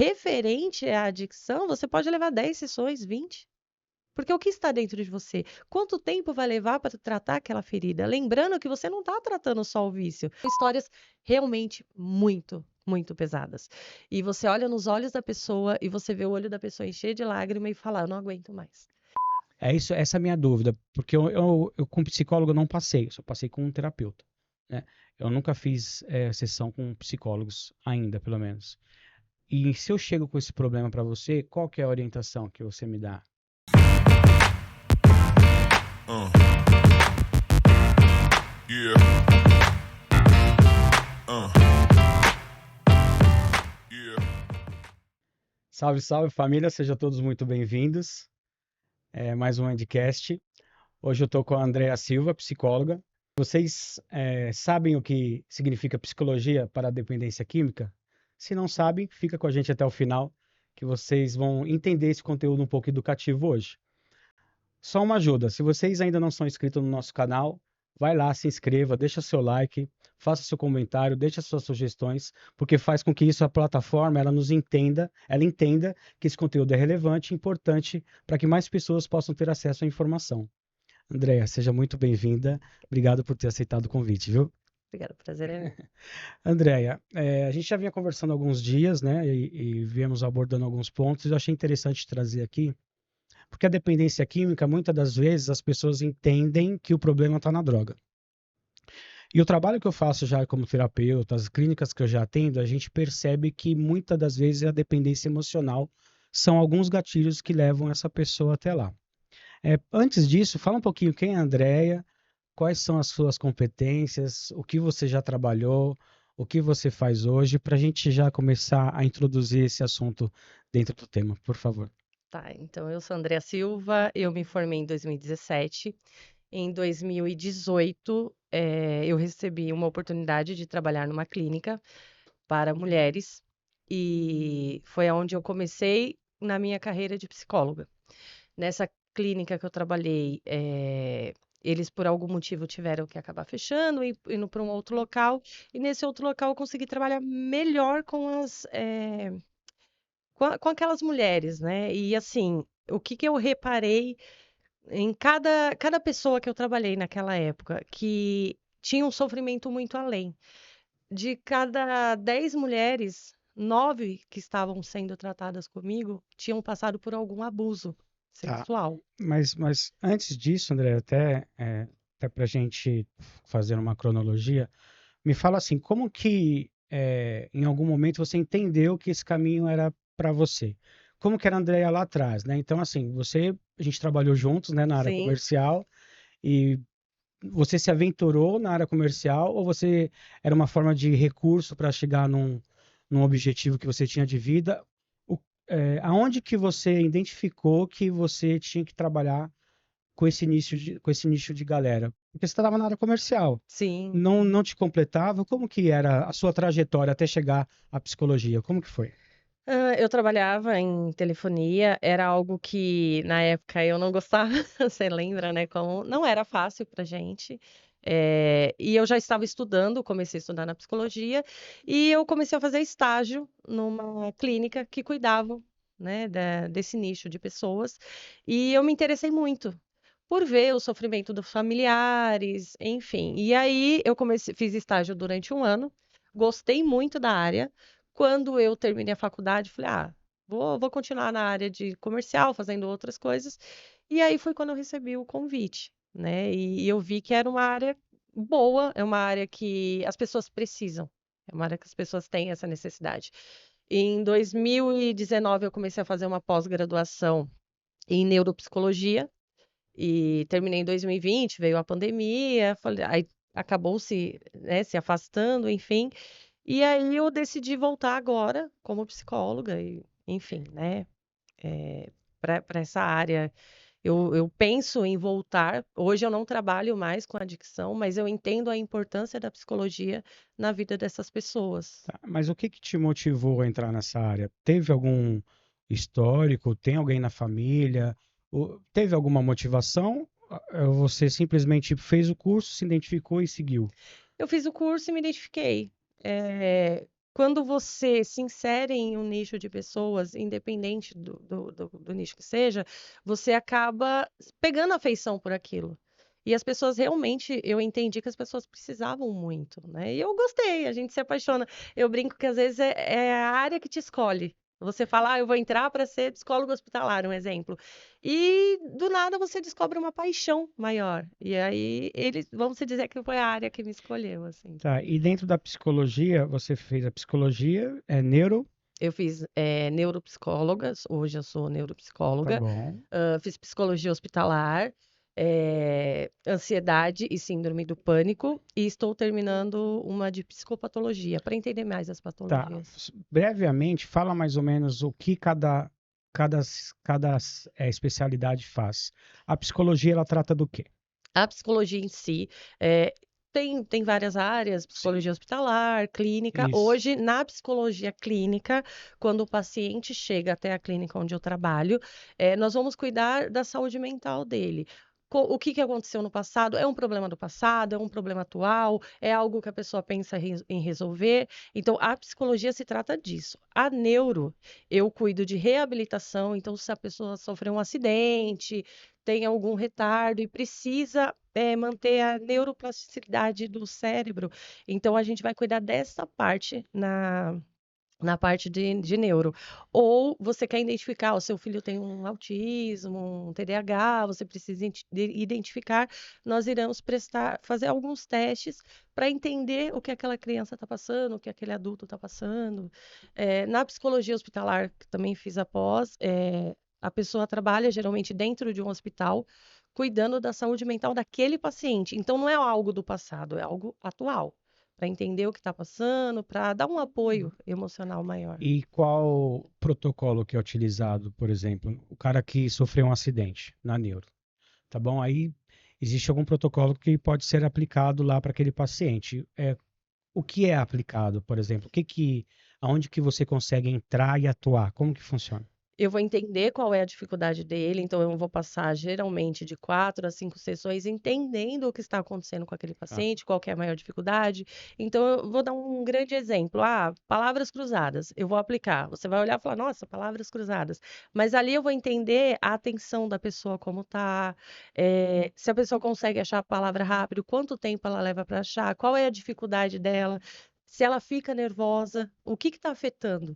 referente à adicção, você pode levar 10 sessões, 20. Porque o que está dentro de você? Quanto tempo vai levar para tratar aquela ferida? Lembrando que você não está tratando só o vício. Histórias realmente muito, muito pesadas. E você olha nos olhos da pessoa e você vê o olho da pessoa encher de lágrima e falar, eu não aguento mais. É isso, essa é a minha dúvida, porque eu com psicólogo não passei, eu só passei com um terapeuta, né? Eu nunca fiz sessão com psicólogos ainda, pelo menos. E se eu chego com esse problema para você, qual que é a orientação que você me dá? Uh. Yeah. Yeah. Salve, salve família, sejam todos muito bem-vindos. Mais um Endcast. Hoje eu estou com a Andrea Silva, psicóloga. Vocês sabem o que significa psicologia para a dependência química? Se não sabem, fica com a gente até o final, que vocês vão entender esse conteúdo um pouco educativo hoje. Só uma ajuda, se vocês ainda não são inscritos no nosso canal, vai lá, se inscreva, deixa seu like, faça seu comentário, deixa suas sugestões, porque faz com que isso, a plataforma, ela entenda que esse conteúdo é relevante e importante para que mais pessoas possam ter acesso à informação. Andréia, seja muito bem-vinda. Obrigado por ter aceitado o convite, viu? Obrigada, prazer é meu. Andréia, a gente já vinha conversando há alguns dias, né? E viemos abordando alguns pontos. Eu achei interessante trazer aqui, porque a dependência química, muitas das vezes, as pessoas entendem que o problema está na droga. E o trabalho que eu faço já como terapeuta, as clínicas que eu já atendo, a gente percebe que muitas das vezes a dependência emocional são alguns gatilhos que levam essa pessoa até lá. Antes disso, fala um pouquinho quem é a Andrea, quais são as suas competências, o que você já trabalhou, o que você faz hoje, para a gente já começar a introduzir esse assunto dentro do tema, por favor. Tá, então eu sou Andrea Silva, eu me formei em 2017. Em 2018, eu recebi uma oportunidade de trabalhar numa clínica para mulheres e foi aonde eu comecei na minha carreira de psicóloga. Nessa clínica que eu trabalhei, eles por algum motivo tiveram que acabar fechando e indo para um outro local, e nesse outro local eu consegui trabalhar melhor com aquelas mulheres, né? E assim, o que que eu reparei em cada pessoa que eu trabalhei naquela época, que tinha um sofrimento muito além. De cada 10 mulheres, 9 que estavam sendo tratadas comigo tinham passado por algum abuso Tá, sexual. mas antes disso, André, até para a gente fazer uma cronologia, me fala assim, como que em algum momento você entendeu que esse caminho era para você? Como que era a Andrea lá atrás, né? Então, assim, a gente trabalhou juntos, né, na área Sim. comercial e você se aventurou na área comercial ou você era uma forma de recurso para chegar num objetivo que você tinha de vida? Aonde que você identificou que você tinha que trabalhar com esse nicho de galera? Porque você estava na área comercial. Sim. Não te completava? Como que era a sua trajetória até chegar à psicologia? Como que foi? Eu trabalhava em telefonia, era algo que na época eu não gostava, você lembra, né, como não era fácil pra gente. E eu já estava estudando, comecei a estudar na psicologia, e eu comecei a fazer estágio numa clínica que cuidava, né, desse nicho de pessoas, e eu me interessei muito por ver o sofrimento dos familiares, enfim. E aí eu fiz estágio durante um ano, gostei muito da área. Quando eu terminei a faculdade, falei, vou continuar na área de comercial, fazendo outras coisas. E aí foi quando eu recebi o convite, né? E eu vi que era uma área boa, é uma área que as pessoas precisam, é uma área que as pessoas têm essa necessidade. Em 2019, eu comecei a fazer uma pós-graduação em neuropsicologia e terminei em 2020, veio a pandemia, aí acabou se afastando, enfim. E aí eu decidi voltar agora como psicóloga e, enfim, né, para essa área. Eu penso em voltar. Hoje eu não trabalho mais com adicção, mas eu entendo a importância da psicologia na vida dessas pessoas. Tá, mas o que que te motivou a entrar nessa área? Teve algum histórico? Tem alguém na família? Teve alguma motivação? Ou você simplesmente fez o curso, se identificou e seguiu? Eu fiz o curso e me identifiquei. quando você se insere em um nicho de pessoas, independente do nicho que seja, você acaba pegando afeição por aquilo. E as pessoas realmente, eu entendi que as pessoas precisavam muito, né? E eu gostei, a gente se apaixona. Eu brinco que às vezes é a área que te escolhe. Você fala, eu vou entrar para ser psicólogo hospitalar, um exemplo. E do nada você descobre uma paixão maior. E aí, vamos dizer que foi a área que me escolheu, assim. Tá, e dentro da psicologia, você fez a psicologia, neuro, Eu fiz neuropsicóloga, hoje eu sou tá neuropsicóloga, bom. fiz psicologia hospitalar, ansiedade e síndrome do pânico, e estou terminando uma de psicopatologia, para entender mais as Tá, patologias. brevemente, fala mais ou menos o que cada, cada especialidade faz. A psicologia, ela trata do quê? A psicologia em si tem várias áreas, Sim, psicologia hospitalar, clínica. isso. Hoje, na psicologia clínica, quando o paciente chega até a clínica onde eu trabalho, nós vamos cuidar da saúde mental dele. O que que aconteceu no passado? É um problema do passado? É um problema atual? É algo que a pessoa pensa em resolver? Então, a psicologia se trata disso. A neuro, eu cuido de reabilitação. Então, se a pessoa sofreu um acidente, tem algum retardo e precisa manter a neuroplasticidade do cérebro. Então, a gente vai cuidar dessa parte na parte de neuro. Ou você quer identificar, o seu filho tem um autismo, um TDAH, você precisa identificar, nós iremos fazer alguns testes para entender o que aquela criança está passando, o que aquele adulto está passando. Na psicologia hospitalar, que também fiz após, a pessoa trabalha geralmente dentro de um hospital, cuidando da saúde mental daquele paciente. Então, não é algo do passado, é algo atual para entender o que está passando, para dar um apoio emocional maior. E qual protocolo que é utilizado, por exemplo, o cara que sofreu um acidente na neuro, tá bom? Aí existe algum protocolo que pode ser aplicado lá para aquele paciente. O que é aplicado, por exemplo? Aonde que você consegue entrar e atuar? Como que funciona? Eu vou entender qual é a dificuldade dele, então eu vou passar geralmente de 4 a 5 sessões entendendo o que está acontecendo com aquele Tá. paciente, qual que é a maior dificuldade. Então eu vou dar um grande exemplo. Palavras cruzadas. Eu vou aplicar. Você vai olhar e falar, nossa, palavras cruzadas. Mas ali eu vou entender a atenção da pessoa como tá, se a pessoa consegue achar a palavra rápido, quanto tempo ela leva para achar, qual é a dificuldade dela, se ela fica nervosa, o que está afetando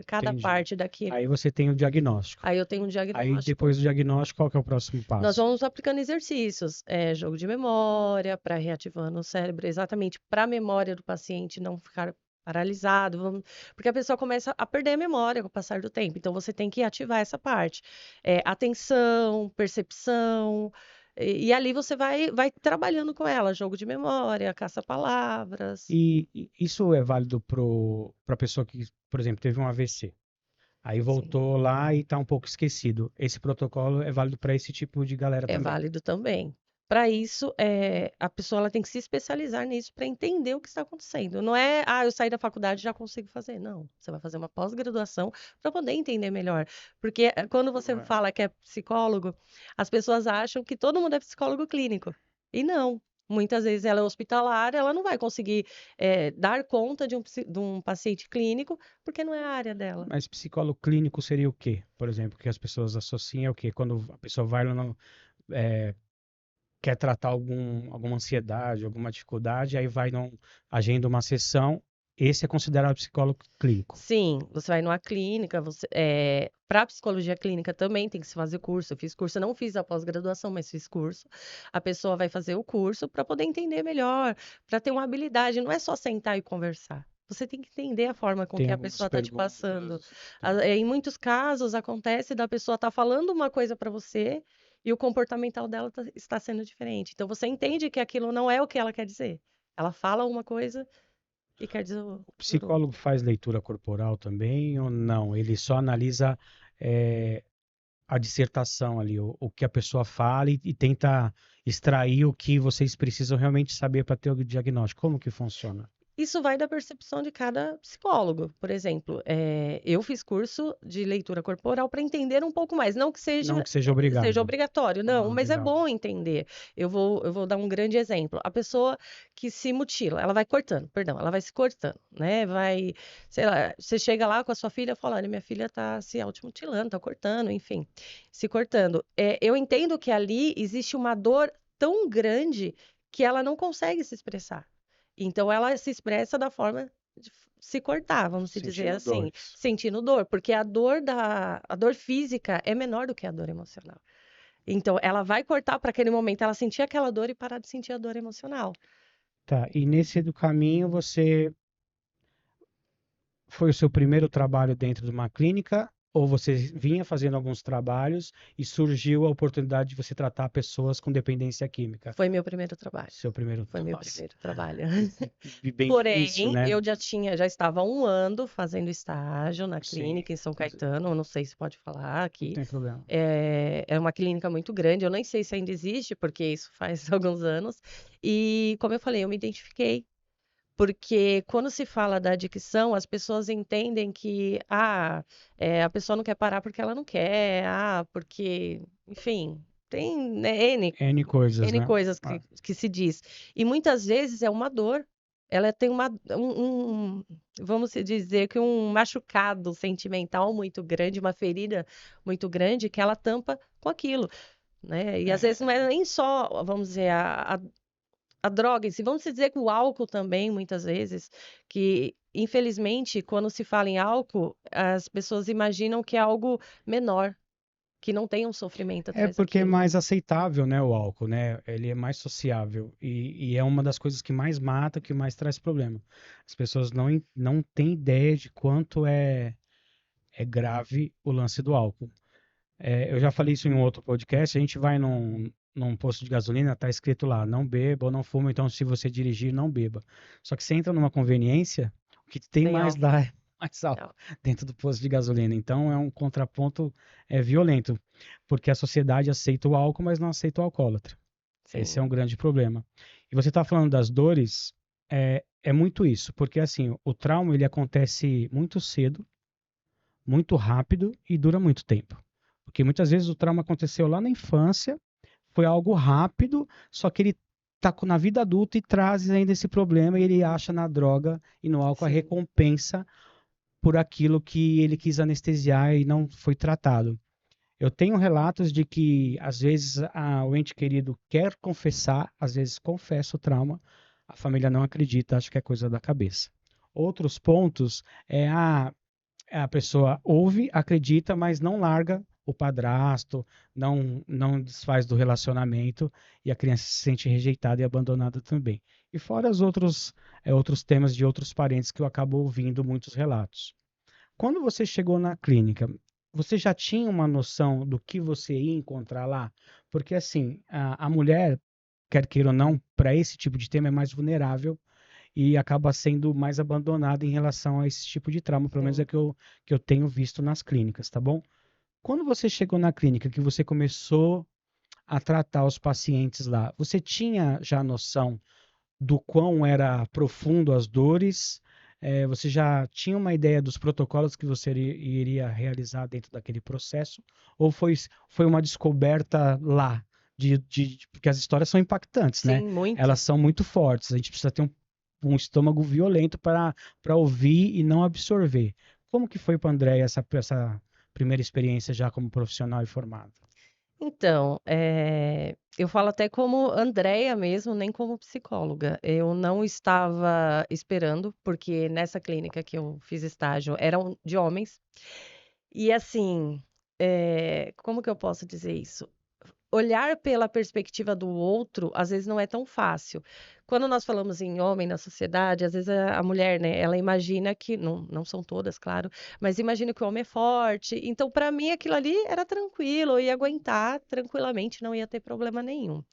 cada Entendi. parte daquilo. Aí você tem o diagnóstico. Aí eu tenho um Aí diagnóstico. depois do diagnóstico, qual que é o próximo Nós passo? vamos aplicando exercícios, jogo de memória, para reativando o cérebro, exatamente para a memória do paciente não ficar paralisado, porque a pessoa começa a perder a memória com o passar do tempo. Então você tem que ativar essa parte. Atenção, percepção, e ali você vai trabalhando com ela, jogo de memória, caça-palavras. E isso é válido para a pessoa que, por exemplo, teve um AVC. Aí Sim. voltou lá e está um pouco esquecido. Esse protocolo é válido para esse tipo de galera É também. válido também. Para isso, a pessoa ela tem que se especializar nisso para entender o que está acontecendo. Não é, eu saí da faculdade e já consigo fazer. Não, você vai fazer uma pós-graduação para poder entender melhor. Porque quando você É. fala que é psicólogo, as pessoas acham que todo mundo é psicólogo clínico. E não. Muitas vezes ela é hospitalar, ela não vai conseguir dar conta de um paciente clínico, porque não é a área dela. Mas psicólogo clínico seria o quê? Por exemplo, que as pessoas associam é o quê? Quando a pessoa vai lá, quer tratar alguma ansiedade, alguma dificuldade, aí vai, agenda uma sessão. Esse é considerado psicólogo clínico. Sim, você vai numa clínica, para psicologia clínica também tem que se fazer curso. Eu fiz curso, eu não fiz a pós-graduação, mas fiz curso. A pessoa vai fazer o curso para poder entender melhor, para ter uma habilidade. Não é só sentar e conversar. Você tem que entender a forma com Tem que a algumas pessoa está te passando. perguntas. Tá. Em muitos casos acontece da pessoa estar falando uma coisa para você e o comportamental dela está sendo diferente. Então você entende que aquilo não é o que ela quer dizer. Ela fala uma coisa e quer dizer O por outra. psicólogo faz leitura corporal também ou não? Ele só analisa a dissertação ali, o que a pessoa fala e tenta extrair o que vocês precisam realmente saber para ter o diagnóstico. Como que funciona? Isso vai da percepção de cada psicólogo. Por exemplo, eu fiz curso de leitura corporal para entender um pouco mais. Não que Não seja, que seja obrigado. obrigatório, não, mas é Legal. bom entender. Eu vou dar um grande exemplo. A pessoa que se mutila, ela vai cortando, perdão, ela vai se cortando, né? Vai, sei lá, você chega lá com a sua filha e fala: olha, minha filha tá se automutilando, tá cortando, enfim, se cortando. Eu entendo que ali existe uma dor tão grande que ela não consegue se expressar. Então ela se expressa da forma de se cortar, vamos se dizer Sentindo assim, dores. sentindo dor, porque a dor física é menor do que a dor emocional. Então ela vai cortar para aquele momento ela sentir aquela dor e parar de sentir a dor emocional. Tá, e nesse do caminho você foi o seu primeiro trabalho dentro de uma clínica ou você vinha fazendo alguns trabalhos e surgiu a oportunidade de você tratar pessoas com dependência química? Foi meu primeiro trabalho. Seu primeiro, Foi meu nossa, primeiro trabalho. bem difícil, Porém, né? eu já estava há 1 ano fazendo estágio na Sim, clínica em São Caetano, eu não sei se pode falar não aqui. tem problema. É uma clínica muito grande, eu nem sei se ainda existe, porque isso faz alguns anos. E, como eu falei, eu me identifiquei. Porque quando se fala da adicção, as pessoas entendem que a pessoa não quer parar porque ela não quer, porque, enfim, tem, né, N coisas, N né? coisas Ah, que se diz. E muitas vezes é uma dor. Ela tem vamos dizer que um machucado sentimental muito grande, uma ferida muito grande que ela tampa com aquilo, né? E às vezes não é nem só, vamos dizer, a droga em si. Vamos dizer que o álcool também, muitas vezes, que infelizmente, quando se fala em álcool, as pessoas imaginam que é algo menor, que não tem um sofrimento é atrás porque é daquilo. mais aceitável, né, o álcool, né? Ele é mais sociável e é uma das coisas que mais mata, que mais traz problema. As pessoas não têm ideia de quanto é grave o lance do álcool. Eu já falei isso em um outro podcast. A gente vai num posto de gasolina, tá escrito lá, não beba ou não fuma, então se você dirigir, não beba. Só que você entra numa conveniência, o que tem Tem mais álcool. lá é mais álcool dentro do posto de gasolina. Então é um contraponto violento, porque a sociedade aceita o álcool, mas não aceita o alcoólatra. Esse é Sim, um grande problema. E você está falando das dores, é muito isso, porque assim, o trauma ele acontece muito cedo, muito rápido e dura muito tempo. Porque muitas vezes o trauma aconteceu lá na infância, foi algo rápido, só que ele tá na vida adulta e traz ainda esse problema e ele acha na droga e no álcool a sim. recompensa por aquilo que ele quis anestesiar e não foi tratado. Eu tenho relatos de que às vezes o ente querido quer confessar, às vezes confessa o trauma, a família não acredita, acha que é coisa da cabeça. Outros pontos a pessoa ouve, acredita, mas não larga o padrasto, não desfaz do relacionamento e a criança se sente rejeitada e abandonada também. E fora os outros temas de outros parentes que eu acabo ouvindo muitos relatos. Quando você chegou na clínica, você já tinha uma noção do que você ia encontrar lá? Porque assim, a mulher, quer queira ou não, para esse tipo de tema é mais vulnerável e acaba sendo mais abandonada em relação a esse tipo de trauma, pelo menos é Sim. que eu tenho visto nas clínicas, tá bom? Quando você chegou na clínica, que você começou a tratar os pacientes lá, você tinha já noção do quão era profundo as dores? Você já tinha uma ideia dos protocolos que você iria realizar dentro daquele processo? Ou foi uma descoberta lá? Porque as histórias são impactantes, né? Sim, muito. Elas são muito fortes. A gente precisa ter um estômago violento para ouvir e não absorver. Como que foi para a Andréia essa primeira experiência já como profissional e formada? Então, eu falo até como Andreia mesmo, nem como psicóloga. Eu não estava esperando, porque nessa clínica que eu fiz estágio eram de homens. E assim, como que eu posso dizer isso? Olhar pela perspectiva do outro, às vezes não é tão fácil. Quando nós falamos em homem na sociedade, às vezes a mulher, né, ela imagina que, não são todas, claro, mas imagina que o homem é forte. Então, para mim, aquilo ali era tranquilo, eu ia aguentar tranquilamente, não ia ter problema nenhum.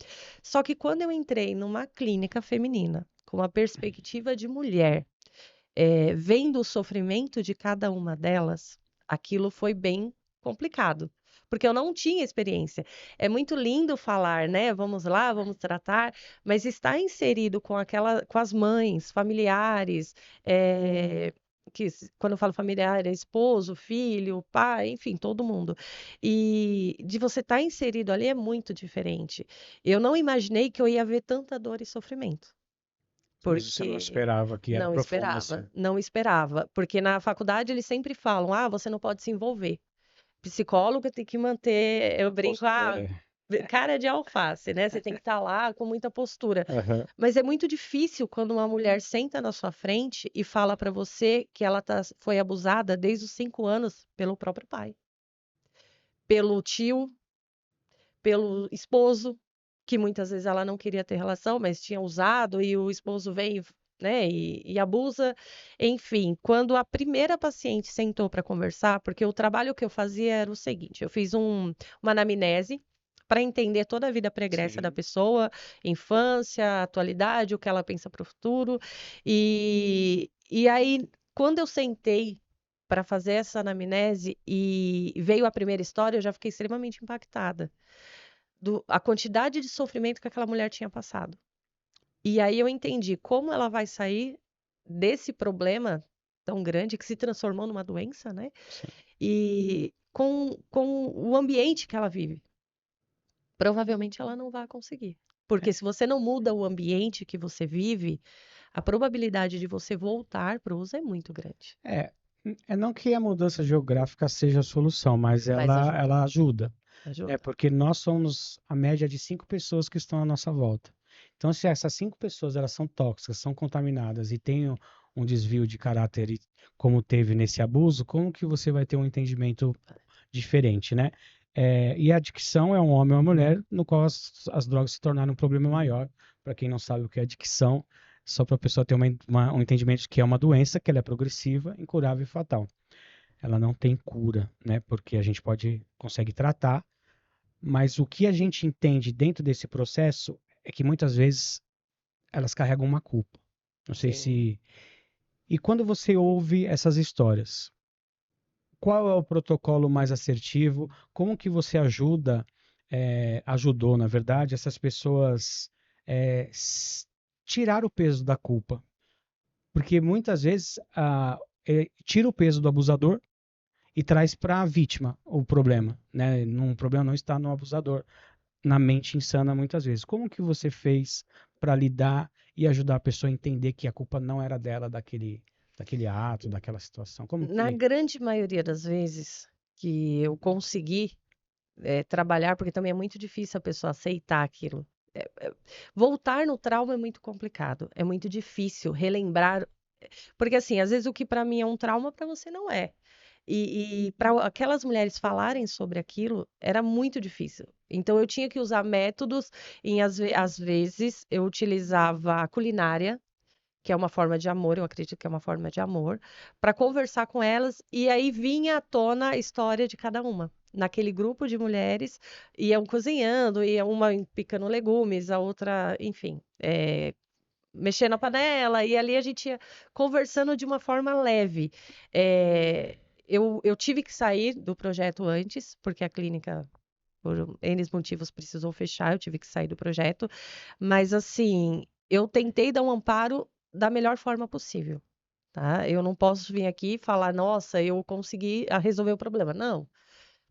Só que quando eu entrei numa clínica feminina, com a perspectiva de mulher, vendo o sofrimento de cada uma delas, aquilo foi bem complicado, porque eu não tinha experiência. É muito lindo falar, né? Vamos lá, vamos tratar, mas estar inserido com as mães, familiares, quando eu falo familiar, é esposo, filho, pai, enfim, todo mundo. E de você estar inserido ali é muito diferente. Eu não imaginei que eu ia ver tanta dor e sofrimento. Mas você não Porque esperava que era não profundo esperava, assim. não esperava. Porque na faculdade eles sempre falam: ah, você não pode se envolver. Psicólogo tem que manter, eu brinco, É. cara de alface, né? Você tem que estar lá com muita postura. Aham. Mas é muito difícil quando uma mulher senta na sua frente e fala pra você que ela foi abusada desde os 5 anos pelo próprio pai, pelo tio, pelo esposo, que muitas vezes ela não queria ter relação, mas tinha usado e o esposo vem, né, e abusa. Enfim, quando a primeira paciente sentou para conversar, porque o trabalho que eu fazia era o seguinte: eu fiz uma anamnese para entender toda a vida pregressa da Sim. pessoa, infância, atualidade, o que ela pensa para o futuro. E aí, quando eu sentei para fazer essa anamnese e veio a primeira história, eu já fiquei extremamente impactada a quantidade de sofrimento que aquela mulher tinha passado. E aí eu entendi como ela vai sair desse problema tão grande que se transformou numa doença, né? Sim. E com o ambiente que ela vive. Provavelmente ela não vai conseguir. Porque se você não muda o ambiente que você vive, a probabilidade de você voltar para o uso é muito grande. É, é não que a mudança geográfica seja a solução, mas Mas ajuda, ela ajuda. É ajuda. porque nós somos a média de 5 pessoas que estão à nossa volta. Então, se essas 5 pessoas elas são tóxicas, são contaminadas e têm um desvio de caráter como teve nesse abuso, como que você vai ter um entendimento diferente, né? E a adicção é um homem ou uma mulher no qual as drogas se tornaram um problema maior. Para quem não sabe o que é adicção, só para a pessoa ter um entendimento de que é uma doença, que ela é progressiva, incurável e fatal. Ela não tem cura, né? Porque a gente consegue tratar, mas o que a gente entende dentro desse processo é que muitas vezes elas carregam uma culpa. Não sei Sim. se. E quando você ouve essas histórias, qual é o protocolo mais assertivo? Como que você ajudou, na verdade, essas pessoas tirar o peso da culpa? Porque muitas vezes tira o peso do abusador e traz para a vítima o problema, né? O problema não está no abusador, na mente insana muitas vezes. Como que você fez para lidar e ajudar a pessoa a entender que a culpa não era dela daquele ato, daquela situação? Como Na que grande maioria das vezes que eu consegui trabalhar, porque também é muito difícil a pessoa aceitar aquilo. Voltar no trauma é muito complicado, é muito difícil relembrar, porque assim, às vezes o que para mim é um trauma, para você não é. E para aquelas mulheres falarem sobre aquilo, era muito difícil. Então eu tinha que usar métodos, às vezes eu utilizava a culinária, que é uma forma de amor, eu acredito que é uma forma de amor, para conversar com elas, e aí vinha à tona a história de cada uma. Naquele grupo de mulheres, iam cozinhando, ia uma picando legumes, a outra, enfim, mexendo na panela, e ali a gente ia conversando de uma forma leve. Eu tive que sair do projeto antes, porque a clínica, por N motivos, precisou fechar, eu tive que sair do projeto, mas assim, eu tentei dar um amparo da melhor forma possível, tá? Eu não posso vir aqui e falar, nossa, eu consegui resolver o problema. Não,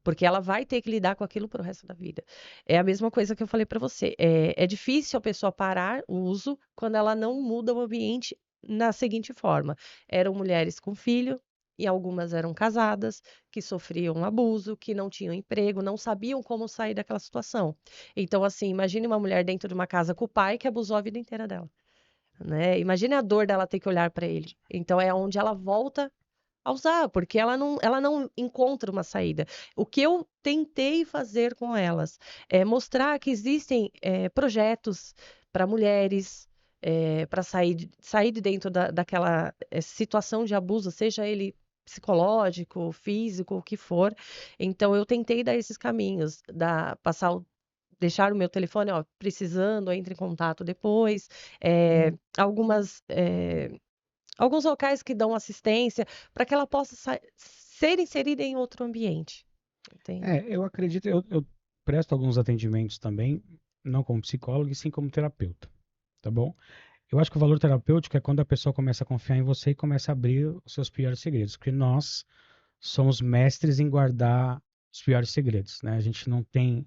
porque ela vai ter que lidar com aquilo pro resto da vida. É a mesma coisa que eu falei para você. É difícil a pessoa parar o uso quando ela não muda o ambiente na seguinte forma: eram mulheres com filho. E algumas eram casadas, que sofriam abuso, que não tinham emprego, não sabiam como sair daquela situação. Então, assim, imagine uma mulher dentro de uma casa com o pai que abusou a vida inteira dela, né? Imagine a dor dela ter que olhar para ele. Então, é onde ela volta a usar, porque ela não encontra uma saída. O que eu tentei fazer com elas é mostrar que existem projetos para mulheres, para sair de dentro daquela situação de abuso, seja ele psicológico, físico, o que for. Então, eu tentei dar esses caminhos, deixar o meu telefone, ó, precisando, entre em contato depois. Algumas alguns locais que dão assistência para que ela possa ser inserida em outro ambiente. Entende? Eu acredito, eu presto alguns atendimentos também, não como psicólogo, e sim como terapeuta, tá bom? Eu acho que o valor terapêutico é quando a pessoa começa a confiar em você e começa a abrir os seus piores segredos, porque nós somos mestres em guardar os piores segredos, né? A gente não tem.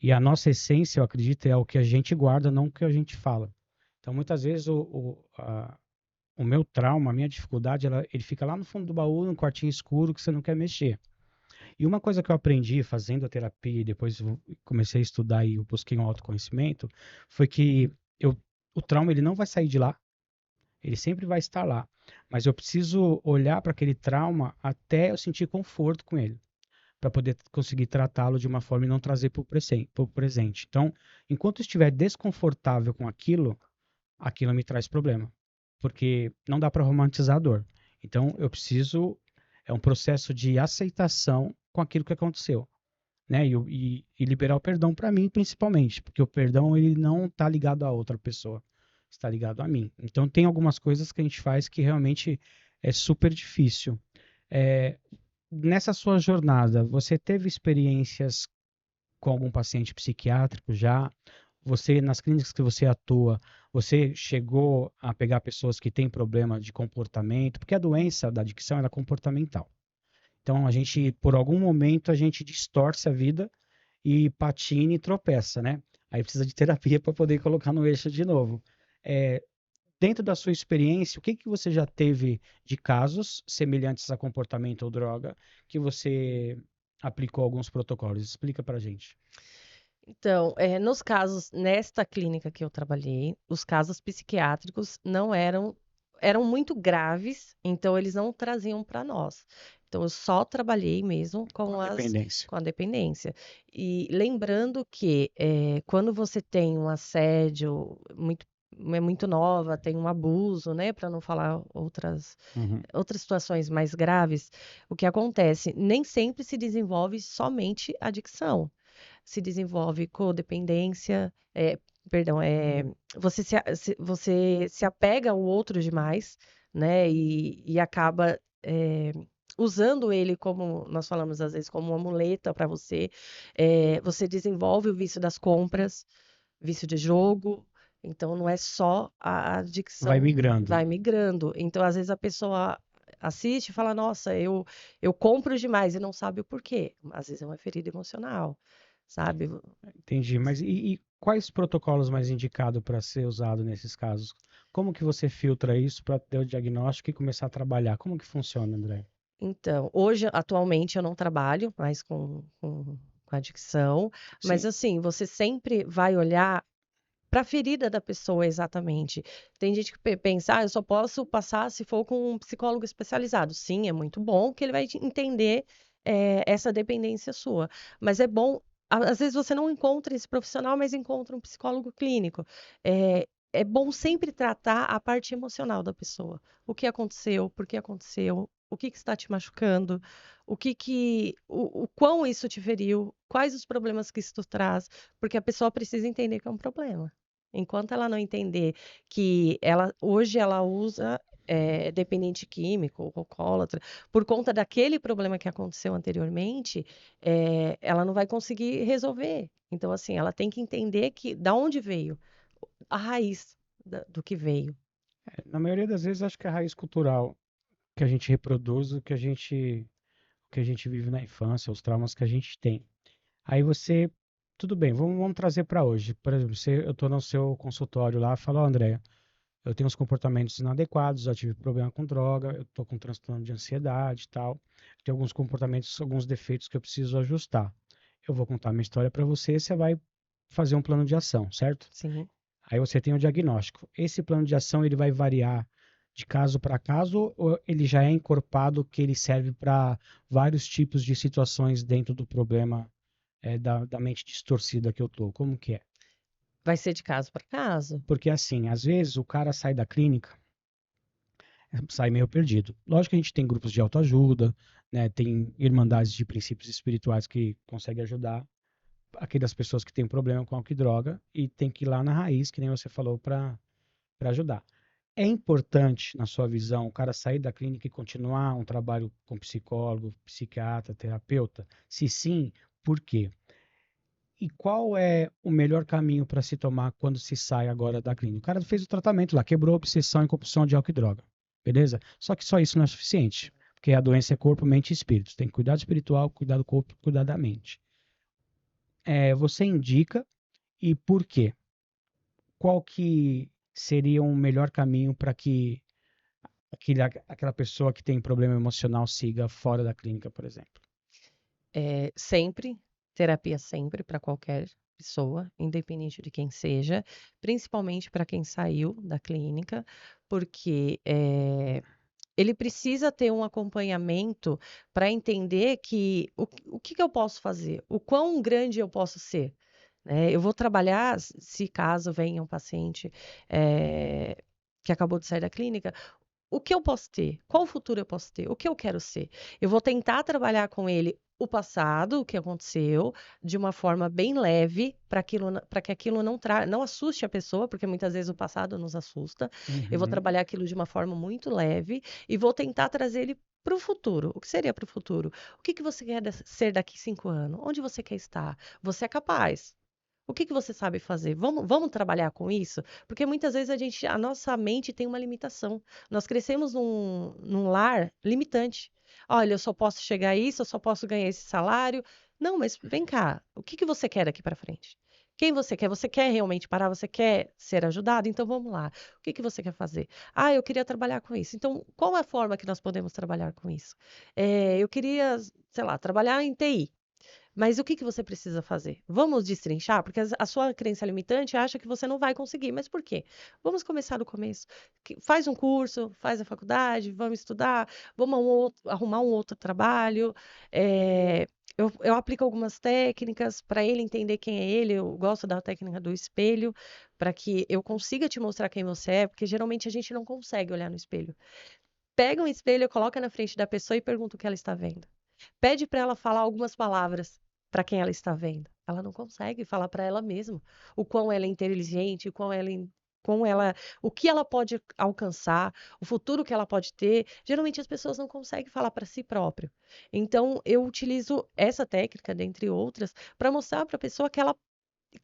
E a nossa essência, eu acredito, é o que a gente guarda, não o que a gente fala. Então, muitas vezes, o meu trauma, a minha dificuldade, ele fica lá no fundo do baú, num quartinho escuro que você não quer mexer. E uma coisa que eu aprendi fazendo a terapia e depois comecei a estudar e eu busquei um autoconhecimento, foi que eu, o trauma ele não vai sair de lá, ele sempre vai estar lá. Mas eu preciso olhar para aquele trauma até eu sentir conforto com ele, para poder conseguir tratá-lo de uma forma e não trazer para o presente. Então, enquanto eu estiver desconfortável com aquilo, aquilo me traz problema, porque não dá para romantizar a dor. Então, eu preciso, é um processo de aceitação com aquilo que aconteceu, né? E liberar o perdão para mim, principalmente, porque o perdão ele não está ligado a outra pessoa, está ligado a mim. Então, tem algumas coisas que a gente faz que realmente é super difícil. É, nessa sua jornada, você teve experiências com algum paciente psiquiátrico já? Você, nas clínicas que você atua, você chegou a pegar pessoas que têm problema de comportamento? Porque a doença da adicção ela é comportamental. Então, a gente, por algum momento, a gente distorce a vida e patina e tropeça, né? Aí precisa de terapia para poder colocar no eixo de novo. É, dentro da sua experiência, o que que você já teve de casos semelhantes a comportamento ou droga que você aplicou alguns protocolos? Explica pra gente. Então, nos casos, nesta clínica que eu trabalhei, os casos psiquiátricos não eram muito graves, então eles não traziam para nós. Então, eu só trabalhei mesmo Com a dependência. com a dependência. E lembrando que quando você tem um assédio é muito nova, tem um abuso, né, para não falar Uhum. outras situações mais graves, o que acontece? Nem sempre se desenvolve somente adicção, se desenvolve codependência, perdão, você se apega ao outro demais, né? E acaba usando ele como nós falamos às vezes como uma muleta para você. Você desenvolve o vício das compras, vício de jogo. Então não é só a Vai adicção, migrando. vai migrando. Então às vezes a pessoa assiste e fala, nossa, eu compro demais e não sabe o porquê. Às vezes é uma ferida emocional, sabe? Entendi. Mas e quais protocolos mais indicados para ser usado nesses casos? Como que você filtra isso para ter o diagnóstico e começar a trabalhar? Como que funciona, André? Então, hoje, atualmente, eu não trabalho mais com adicção, mas Sim. assim, você sempre vai olhar para a ferida da pessoa exatamente. Tem gente que pensa, eu só posso passar se for com um psicólogo especializado. Sim, é muito bom que ele vai entender essa dependência sua. Mas é bom, às vezes você não encontra esse profissional, mas encontra um psicólogo clínico. É bom sempre tratar a parte emocional da pessoa. O que aconteceu, por que aconteceu, o que está te machucando, o quão isso te feriu, quais os problemas que isso traz, porque a pessoa precisa entender que é um problema. Enquanto ela não entender que hoje ela usa dependente químico ou alcoólatra, por conta daquele problema que aconteceu anteriormente, ela não vai conseguir resolver. Então, assim, ela tem que entender que da onde veio, a raiz do que veio. Na maioria das vezes, acho que é a raiz cultural que a gente reproduz, o que a gente vive na infância, os traumas que a gente tem. Aí você, tudo bem, vamos trazer para hoje. Por exemplo, eu estou no seu consultório lá, falo, ó, André, eu tenho uns comportamentos inadequados, já tive problema com droga, eu estou com transtorno de ansiedade e tal, tenho alguns comportamentos, alguns defeitos que eu preciso ajustar. Eu vou contar minha história para você, você vai fazer um plano de ação, certo? Sim. Aí você tem o diagnóstico. Esse plano de ação ele vai variar de caso para caso ou ele já é encorpado que ele serve para vários tipos de situações dentro do problema da mente distorcida que eu tô? Como que é? Vai ser de caso para caso. Porque assim, às vezes o cara sai da clínica, sai meio perdido. Lógico que a gente tem grupos de autoajuda, né? Tem irmandades de princípios espirituais que conseguem ajudar aquelas pessoas que têm problema com álcool e droga e tem que ir lá na raiz, que nem você falou, para ajudar. É importante, na sua visão, o cara sair da clínica e continuar um trabalho com psicólogo, psiquiatra, terapeuta? Se sim, por quê? E qual é o melhor caminho para se tomar quando se sai agora da clínica? O cara fez o tratamento lá, quebrou a obsessão e compulsão de álcool e droga, beleza? Só que só isso não é suficiente, porque a doença é corpo, mente e espírito. Tem cuidado espiritual, cuidar do corpo, cuidar da mente. Você indica e por quê? Qual que seria um melhor caminho para que aquela pessoa que tem problema emocional siga fora da clínica, por exemplo? Sempre, terapia sempre para qualquer pessoa, independente de quem seja, principalmente para quem saiu da clínica, porque ele precisa ter um acompanhamento para entender que o que que eu posso fazer, o quão grande eu posso ser, né? Eu vou trabalhar, se caso venha um paciente que acabou de sair da clínica, o que eu posso ter? Qual futuro eu posso ter? O que eu quero ser? Eu vou tentar trabalhar com ele o passado, o que aconteceu, de uma forma bem leve, para que aquilo não assuste a pessoa, porque muitas vezes o passado nos assusta. Eu vou Uhum. trabalhar aquilo de uma forma muito leve e vou tentar trazer ele para o futuro. O que seria para o futuro? O que que você quer ser daqui 5 anos? Onde você quer estar? Você é capaz. O que que você sabe fazer? Vamos trabalhar com isso? Porque muitas vezes a nossa mente tem uma limitação. Nós crescemos num lar limitante. Olha, eu só posso chegar a isso, eu só posso ganhar esse salário. Não, mas vem cá, o que que você quer daqui para frente? Quem você quer? Você quer realmente parar? Você quer ser ajudado? Então vamos lá. O que que você quer fazer? Ah, eu queria trabalhar com isso. Então, qual é a forma que nós podemos trabalhar com isso? Eu queria, sei lá, trabalhar em TI. Mas o que que você precisa fazer? Vamos destrinchar, porque a sua crença limitante acha que você não vai conseguir. Mas por quê? Vamos começar do começo. Faz um curso, faz a faculdade, vamos estudar, vamos arrumar um outro trabalho. eh, eu aplico algumas técnicas para ele entender quem é ele. Eu gosto da técnica do espelho, para que eu consiga te mostrar quem você é, porque geralmente a gente não consegue olhar no espelho. Pega um espelho, coloca na frente da pessoa e pergunta o que ela está vendo. Pede para ela falar algumas palavras para quem ela está vendo. Ela não consegue falar para ela mesma o quão ela é inteligente, o que ela pode alcançar, o futuro que ela pode ter. Geralmente as pessoas não conseguem falar para si próprio. Então eu utilizo essa técnica, dentre outras, para mostrar para a pessoa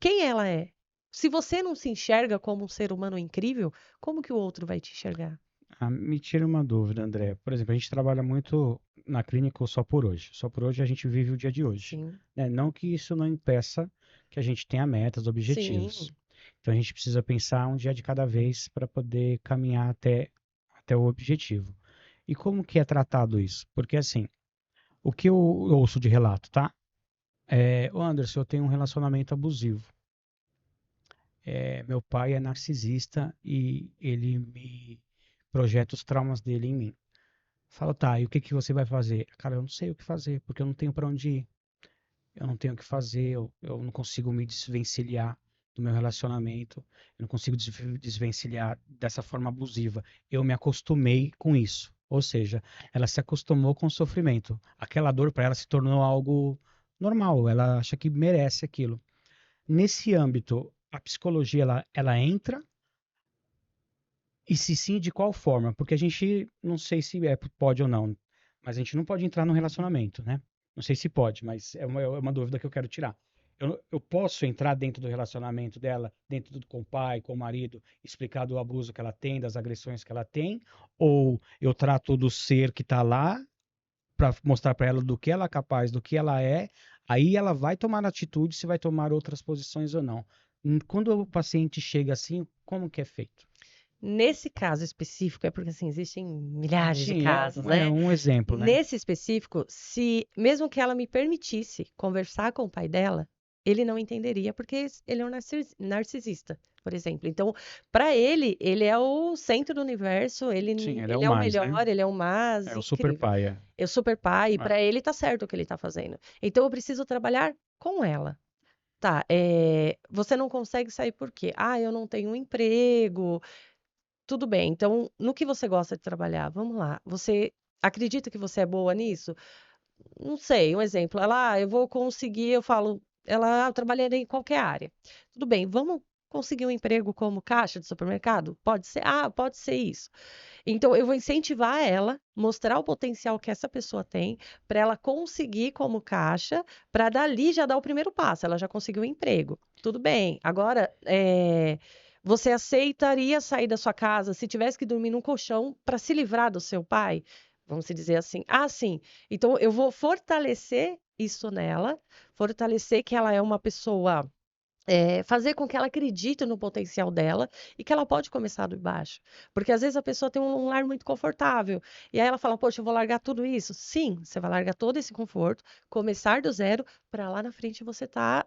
quem ela é. Se você não se enxerga como um ser humano incrível, como que o outro vai te enxergar? Ah, me tira uma dúvida, André. Por exemplo, a gente trabalha muito na clínica o só por hoje. Só por hoje a gente vive o dia de hoje, Sim, né? Não que isso não impeça que a gente tenha metas, objetivos. sim. Então a gente precisa pensar um dia de cada vez para poder caminhar até o objetivo. E como que é tratado isso? Porque assim, o que eu ouço de relato, tá? Ô Anderson, eu tenho um relacionamento abusivo. Meu pai é narcisista e ele me projeta os traumas dele em mim. Fala, tá, e o que que você vai fazer? Cara, eu não sei o que fazer, porque eu não tenho para onde ir. Eu não tenho o que fazer, eu não consigo me desvencilhar do meu relacionamento, eu não consigo desvencilhar dessa forma abusiva. Eu me acostumei com isso. Ou seja, ela se acostumou com o sofrimento. Aquela dor para ela se tornou algo normal, ela acha que merece aquilo. Nesse âmbito, a psicologia ela entra e se sim, de qual forma? Porque a gente não sei se pode ou não, mas a gente não pode entrar no relacionamento, né? Não sei se pode, mas é uma dúvida que eu quero tirar. Eu posso entrar dentro do relacionamento dela, com o pai, com o marido, explicar do abuso que ela tem, das agressões que ela tem, ou eu trato do ser que está lá para mostrar para ela do que ela é capaz, do que ela é, aí ela vai tomar atitude, se vai tomar outras posições ou não. Quando o paciente chega assim, como que é feito? Nesse caso específico, é porque assim, existem milhares de Sim, é casos, um, é né? um exemplo, né? Nesse específico, se mesmo que ela me permitisse conversar com o pai dela, ele não entenderia, porque ele é um narcisista, por exemplo. Então, para ele, ele é o centro do universo, Sim, ele é o ele é o mais, né? melhor, ele é o mais É o super incrível. pai, é. É o super pai, e É. para ele tá certo o que ele tá fazendo. Então, eu preciso trabalhar com ela. Tá, você não consegue sair por quê? Ah, eu não tenho um emprego. Tudo bem, então, no que você gosta de trabalhar? Vamos lá. Você acredita que você é boa nisso? Não sei, um exemplo. Eu vou conseguir, eu falo, eu trabalharei em qualquer área. Tudo bem, vamos conseguir um emprego como caixa de supermercado? Pode ser, pode ser isso. Então, eu vou incentivar ela, mostrar o potencial que essa pessoa tem, para ela conseguir como caixa, para dali já dar o primeiro passo. Ela já conseguiu um emprego. Tudo bem. Agora, você aceitaria sair da sua casa se tivesse que dormir num colchão para se livrar do seu pai? Vamos se dizer assim. Sim. Então, eu vou fortalecer isso nela, fortalecer que ela é uma pessoa fazer com que ela acredite no potencial dela e que ela pode começar do baixo. Porque às vezes a pessoa tem um lar muito confortável e aí ela fala, poxa, eu vou largar tudo isso. Sim, você vai largar todo esse conforto, começar do zero, para lá na frente você estar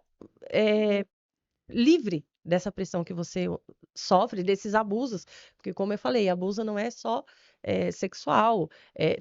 livre dessa pressão que você sofre, desses abusos. Porque, como eu falei, abuso não é só sexual,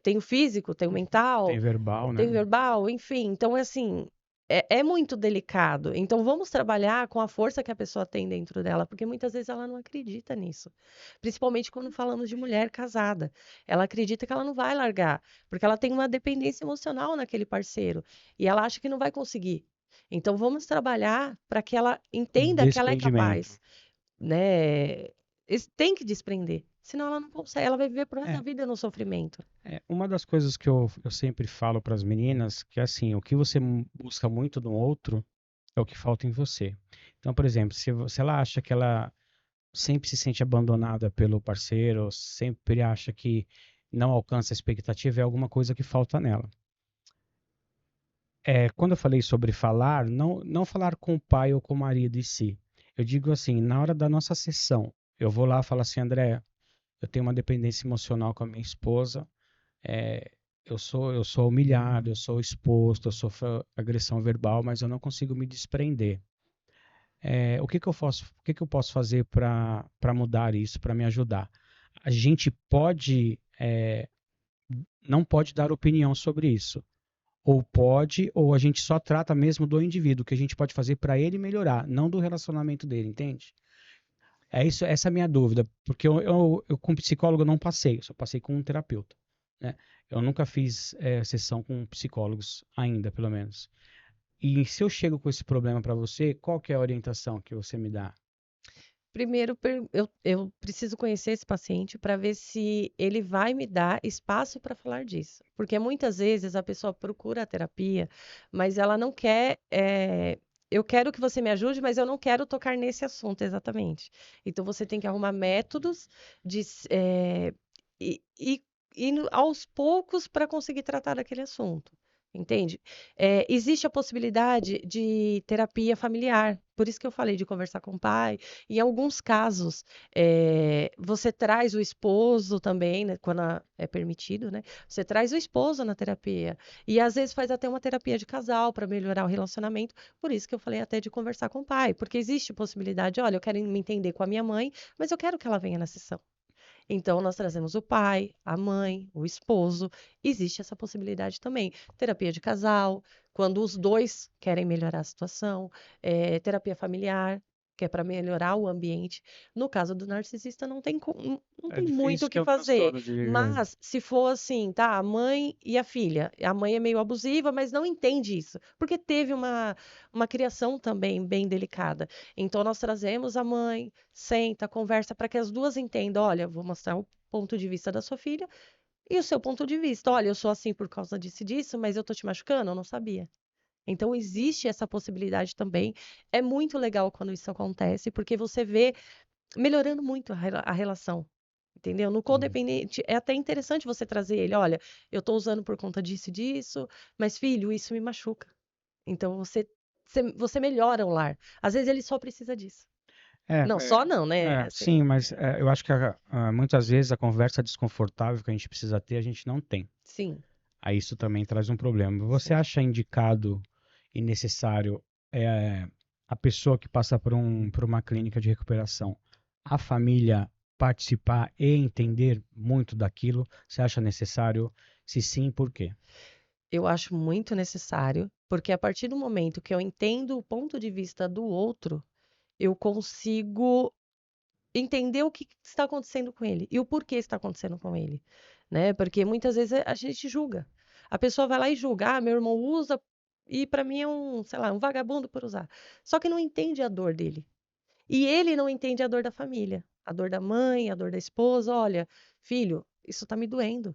tem o físico, tem o Tem mental, verbal, tem né? verbal, enfim. Então, é assim, é muito delicado. Então, vamos trabalhar com a força que a pessoa tem dentro dela, porque muitas vezes ela não acredita nisso. Principalmente quando falamos de mulher casada. Ela acredita que ela não vai largar, porque ela tem uma dependência emocional naquele parceiro e ela acha que não vai conseguir. Então, vamos trabalhar para que ela entenda que ela é Desprendimento. capaz, né? Tem que desprender, senão ela não consegue, ela vai viver pro resto da É, vida no sofrimento. uma das coisas que eu sempre falo para as meninas, que é assim, o que você busca muito no outro é o que falta em você. Então, por exemplo, se ela acha que ela sempre se sente abandonada pelo parceiro, sempre acha que não alcança a expectativa, é alguma coisa que falta nela. Quando eu falei sobre falar, não falar com o pai ou com o marido em si. Eu digo assim, na hora da nossa sessão, eu vou lá e falo assim, André, eu tenho uma dependência emocional com a minha esposa, é, eu sou humilhado, eu sou exposto, eu sofro agressão verbal, mas eu não consigo me desprender. O que que eu posso fazer para mudar isso, para me ajudar? A gente não pode dar opinião sobre isso. Ou pode, ou a gente só trata mesmo do indivíduo, o que a gente pode fazer para ele melhorar, não do relacionamento dele, entende? É isso, essa é a minha dúvida, porque eu com psicólogo não passei, eu só passei com um terapeuta, né? Eu nunca fiz sessão com psicólogos ainda, pelo menos. E se eu chego com esse problema para você, qual que é a orientação que você me dá? Primeiro, eu preciso conhecer esse paciente para ver se ele vai me dar espaço para falar disso. Porque muitas vezes a pessoa procura a terapia, mas ela não quer. Eu quero que você me ajude, mas eu não quero tocar nesse assunto exatamente. Então você tem que arrumar métodos de, e indo aos poucos para conseguir tratar daquele assunto. Entende? Existe a possibilidade de terapia familiar. Por isso que eu falei de conversar com o pai. Em alguns casos, você traz o esposo também, né, quando é permitido, né? Você traz o esposo na terapia. E às vezes faz até uma terapia de casal para melhorar o relacionamento. Por isso que eu falei até de conversar com o pai, porque existe possibilidade, olha, eu quero me entender com a minha mãe, mas eu quero que ela venha na sessão. Então, nós trazemos o pai, a mãe, o esposo. Existe essa possibilidade também. Terapia de casal, quando os dois querem melhorar a situação. Terapia familiar, que é para melhorar o ambiente. No caso do narcisista, não É tem muito o difícil que que é um fazer. transtorno de. Mas, se for assim, tá? A mãe e a filha. A mãe é meio abusiva, mas não entende isso. Porque teve uma criação também bem delicada. Então, nós trazemos a mãe, senta, conversa para que as duas entendam. Olha, vou mostrar o ponto de vista da sua filha e o seu ponto de vista. Olha, eu sou assim por causa disso e disso, mas eu tô te machucando? Eu não sabia. Então, existe essa possibilidade também. É muito legal quando isso acontece, porque você vê melhorando muito a relação. Entendeu? No Hum. codependente, é até interessante você trazer ele. Olha, eu tô usando por conta disso e disso, mas filho, isso me machuca. Então, você melhora o lar. Às vezes ele só precisa disso. É, Não, só não, né? Assim, sim, mas eu acho que muitas vezes a conversa desconfortável que a gente precisa ter, a gente não tem. sim, Aí isso também traz um problema. Você sim. acha indicado e necessário a pessoa que passa por uma clínica de recuperação, a família participar e entender muito daquilo? Você acha necessário? Se sim, por quê? Eu acho muito necessário, porque a partir do momento que eu entendo o ponto de vista do outro, eu consigo entender o que está acontecendo com ele e o porquê está acontecendo com ele, né? Porque muitas vezes a gente julga. A pessoa vai lá e julga, meu irmão usa e para mim é um, sei lá, um vagabundo por usar. Só que não entende a dor dele. E ele não entende a dor da família, a dor da mãe, a dor da esposa. Olha, filho, isso tá me doendo,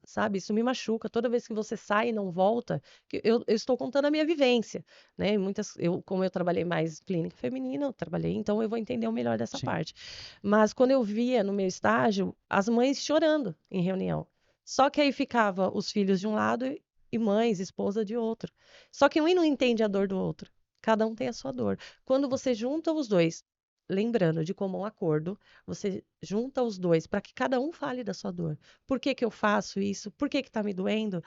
sabe? Isso me machuca. Toda vez que você sai e não volta, que eu estou contando a minha vivência, né? Como eu trabalhei mais clínica feminina, eu trabalhei, então eu vou entender o melhor dessa Sim. parte. Mas quando eu via no meu estágio as mães chorando em reunião, só que aí ficava os filhos de um lado e mães, esposa de outro. Só que um não entende a dor do outro. Cada um tem a sua dor. Quando você junta os dois, lembrando de comum acordo, você junta os dois para que cada um fale da sua dor. Por que que eu faço isso? Por que que tá me doendo?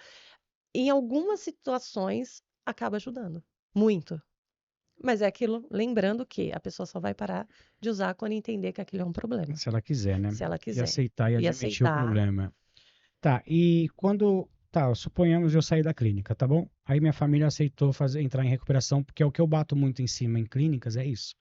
Em algumas situações, acaba ajudando. Muito. Mas é aquilo, lembrando que a pessoa só vai parar de usar quando entender que aquilo é um problema. Se ela quiser, né? Se ela E quiser. aceitar e E admitir o aceitar. problema. Tá, e quando. Tá, suponhamos eu sair da clínica, tá bom? Aí minha família aceitou entrar em recuperação, porque é o que eu bato muito em cima em clínicas, é isso.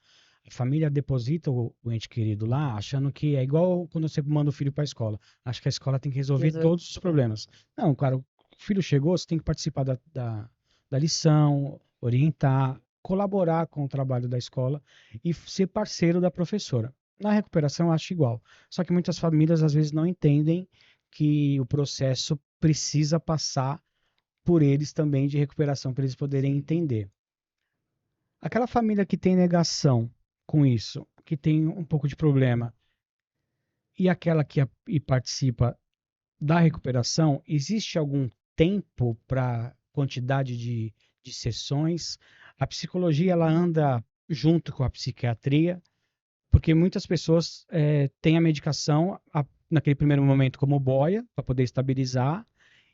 A família deposita o ente querido lá, achando que é igual quando você manda o filho para a escola. Acho que a escola tem que resolver todos os problemas. Não, cara, o filho chegou, você tem que participar da lição, orientar, colaborar com o trabalho da escola e ser parceiro da professora. Na recuperação, eu acho igual. Só que muitas famílias às vezes não entendem que o processo precisa passar por eles também de recuperação para eles poderem entender. Aquela família que tem negação com isso, que tem um pouco de problema, e aquela que participa da recuperação, existe algum tempo para quantidade de sessões? A psicologia ela anda junto com a psiquiatria, porque muitas pessoas têm a medicação naquele primeiro momento como boia, para poder estabilizar,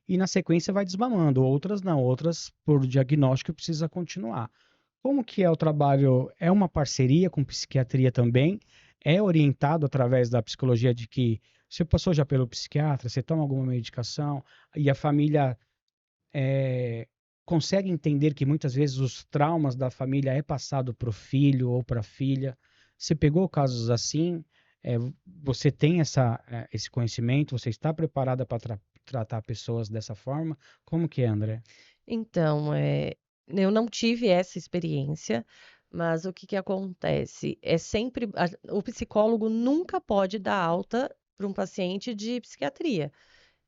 e na sequência vai desmamando. Outras não, outras por diagnóstico precisa continuar. Como que é o trabalho? É uma parceria com psiquiatria também? É orientado através da psicologia de que você passou já pelo psiquiatra, você toma alguma medicação e a família consegue entender que muitas vezes os traumas da família é passado para o filho ou para a filha. Você pegou casos assim? É, você tem esse conhecimento? Você está preparada para tratar pessoas dessa forma? Como que é, André? Então, eu não tive essa experiência, mas o que que acontece? É sempre, o psicólogo nunca pode dar alta para um paciente de psiquiatria.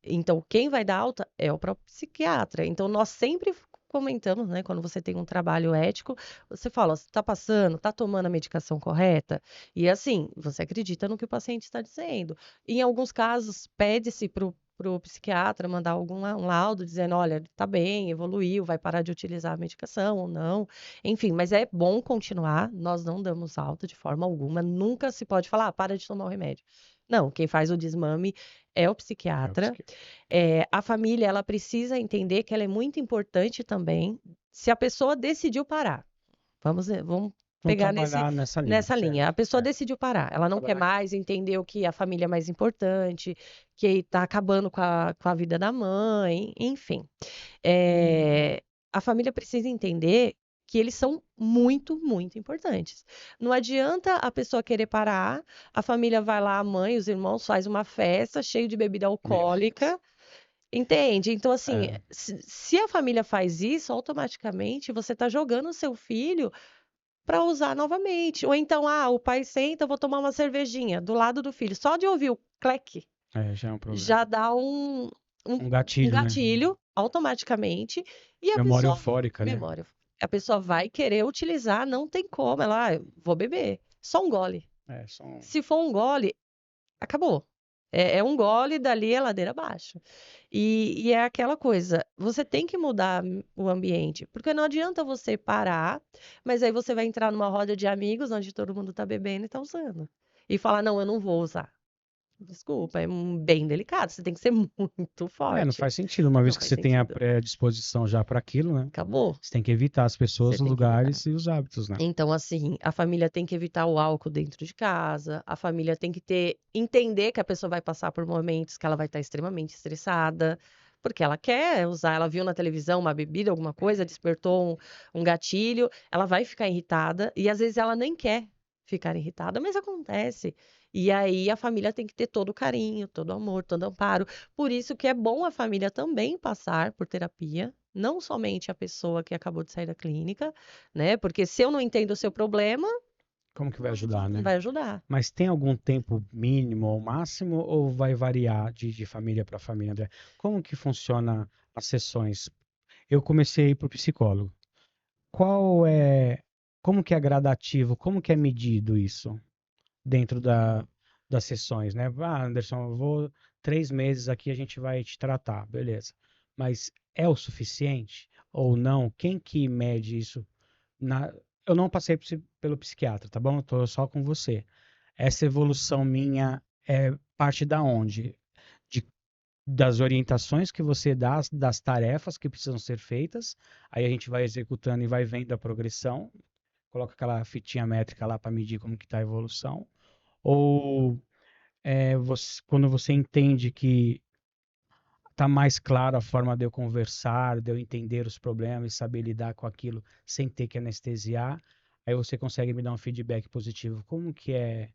Então, quem vai dar alta é o próprio psiquiatra. Então, nós sempre comentamos, né, quando você tem um trabalho ético, você fala, você está passando, está tomando a medicação correta? E assim, você acredita no que o paciente está dizendo. Em alguns casos, pede-se para o psiquiatra mandar um laudo dizendo, olha, está bem, evoluiu, vai parar de utilizar a medicação ou não. Enfim, mas é bom continuar, nós não damos alta de forma alguma, nunca se pode falar, para de tomar o remédio. Não, quem faz o desmame é o É o psiquiatra. psiquiatra. A família, ela precisa entender que ela é muito importante também. Se a pessoa decidiu parar, vamos Vamos pegar trabalhar nessa linha, nessa linha. A certo? pessoa decidiu parar, ela não quer Trabalhar. mais, entendeu que a família é mais importante, que está acabando com a vida da mãe, enfim. A família precisa entender que eles são muito, muito importantes. Não adianta a pessoa querer parar, a família vai lá, a mãe, os irmãos, faz uma festa cheio de bebida Meu Deus. alcoólica, entende? Então, assim, É, se a família faz isso, automaticamente você está jogando o seu filho para usar novamente. Ou então, o pai senta, eu vou tomar uma cervejinha do lado do filho. Só de ouvir o cleque já é um problema. já dá um, Um um gatilho, né? gatilho automaticamente e a Memória pessoa, eufórica, né? memória, a pessoa vai querer utilizar, não tem como, eu vou beber, só um gole. É, só um... Se for um gole, acabou. É um gole, dali é ladeira abaixo. E é aquela coisa, você tem que mudar o ambiente, porque não adianta você parar, mas aí você vai entrar numa roda de amigos onde todo mundo tá bebendo e tá usando. E falar, não, eu não vou usar. Desculpa, é bem delicado, você tem que ser muito Não forte. faz sentido, uma Não vez que faz você tem a sentido. predisposição já para aquilo, né? Acabou, Você tem que evitar as pessoas, você os tem que evitar. lugares e os hábitos, né? Então, assim, a família tem que evitar o álcool dentro de casa, a família tem que entender que a pessoa vai passar por momentos que ela vai estar extremamente estressada, porque ela quer usar, ela viu na televisão uma bebida, alguma coisa, despertou um gatilho, ela vai ficar irritada, e às vezes ela nem quer ficar irritada, mas acontece. E aí a família tem que ter todo o carinho, todo o amor, todo o amparo. Por isso que é bom a família também passar por terapia, não somente a pessoa que acabou de sair da clínica, né? Porque se eu não entendo o seu problema, Como que vai ajudar, né? Vai ajudar. Mas tem algum tempo mínimo ou máximo ou vai variar de família para família, André? Como que funciona as sessões? Eu comecei a ir para o psicólogo. Qual é, como que é gradativo, como que é medido isso dentro das sessões, né? Ah, Anderson, eu vou 3 meses aqui, a gente vai te tratar, beleza. Mas é o suficiente ou não? Quem que mede isso? Eu não passei pelo psiquiatra, tá bom? Eu tô só com você. Essa evolução minha é parte da onde? De, das orientações que você dá, das tarefas que precisam ser feitas, aí a gente vai executando e vai vendo a progressão, coloca aquela fitinha métrica lá para medir como que está a evolução, ou quando você entende que está mais claro a forma de eu conversar, de eu entender os problemas e saber lidar com aquilo sem ter que anestesiar, aí você consegue me dar um feedback positivo. Como que é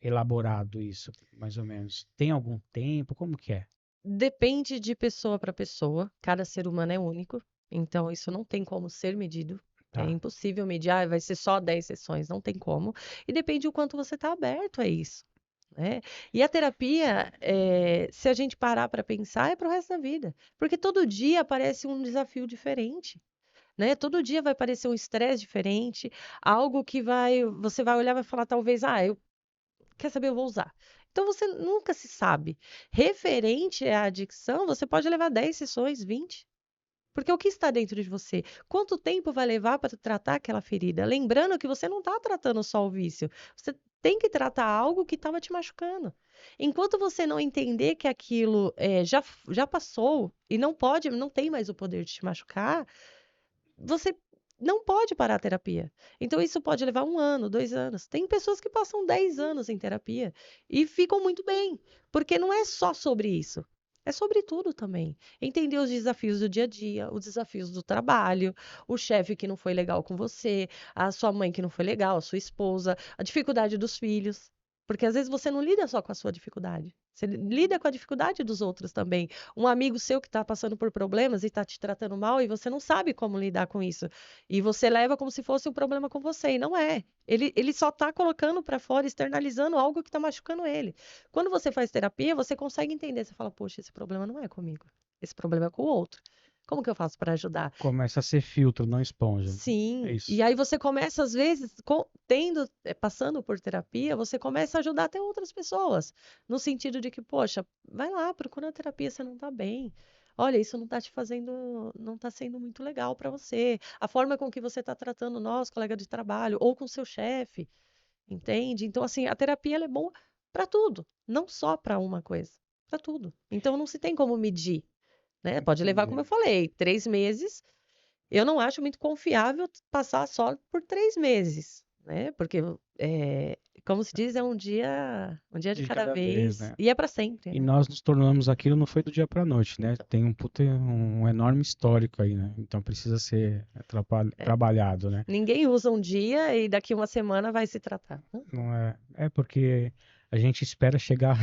elaborado isso, mais ou menos? Tem algum tempo? Como que é? Depende de pessoa para pessoa, cada ser humano é único, então isso não tem como ser medido. É Tá. impossível medir, vai ser só 10 sessões, não tem como. E depende o quanto você está aberto a isso, né? E a terapia, se a gente parar para pensar, é para o resto da vida. Porque todo dia aparece um desafio diferente, né? Todo dia vai aparecer um estresse diferente, algo que você vai olhar e vai falar, talvez, quer saber, eu vou usar. Então você nunca se sabe. Referente à adicção, você pode levar 10 sessões, 20. Porque o que está dentro de você? Quanto tempo vai levar para tratar aquela ferida? Lembrando que você não está tratando só o vício. Você tem que tratar algo que estava te machucando. Enquanto você não entender que aquilo já passou e não tem mais o poder de te machucar, você não pode parar a terapia. Então, isso pode levar 1 ano, 2 anos. Tem pessoas que passam 10 anos em terapia e ficam muito bem, porque não é só sobre isso. É sobre tudo também. Entender os desafios do dia a dia, os desafios do trabalho, o chefe que não foi legal com você, a sua mãe que não foi legal, a sua esposa, a dificuldade dos filhos. Porque às vezes você não lida só com a sua dificuldade, você lida com a dificuldade dos outros também. Um amigo seu que está passando por problemas e está te tratando mal e você não sabe como lidar com isso. E você leva como se fosse um problema com você, e não é. Ele só está colocando para fora, externalizando algo que está machucando ele. Quando você faz terapia, você consegue entender. Você fala, poxa, esse problema não é comigo. Esse problema é com o outro. Como que eu faço para ajudar? Começa a ser filtro, não esponja. É Sim, e isso. aí você começa, às vezes, passando por terapia, você começa a ajudar até outras pessoas, no sentido de que, poxa, vai lá, procura uma terapia, você não tá bem. Olha, isso não tá te fazendo, não tá sendo muito legal para você. A forma com que você tá tratando nós, colega de trabalho, ou com seu chefe, entende? Então, assim, a terapia ela é boa para tudo, não só para uma coisa, para tudo. Então, não se tem como medir, né? Pode levar, como eu Entendi. falei, 3 meses. Eu não acho muito confiável passar só por 3 meses, né? Porque, como se diz, é um dia de De cada cada vez, vez né? e é para sempre, E né? nós nos tornamos aquilo não foi do dia para a noite, né? Tem um enorme histórico aí, né? Então precisa ser É. trabalhado, né? Ninguém usa um dia e daqui uma semana vai se tratar. Não é, é porque a gente espera chegar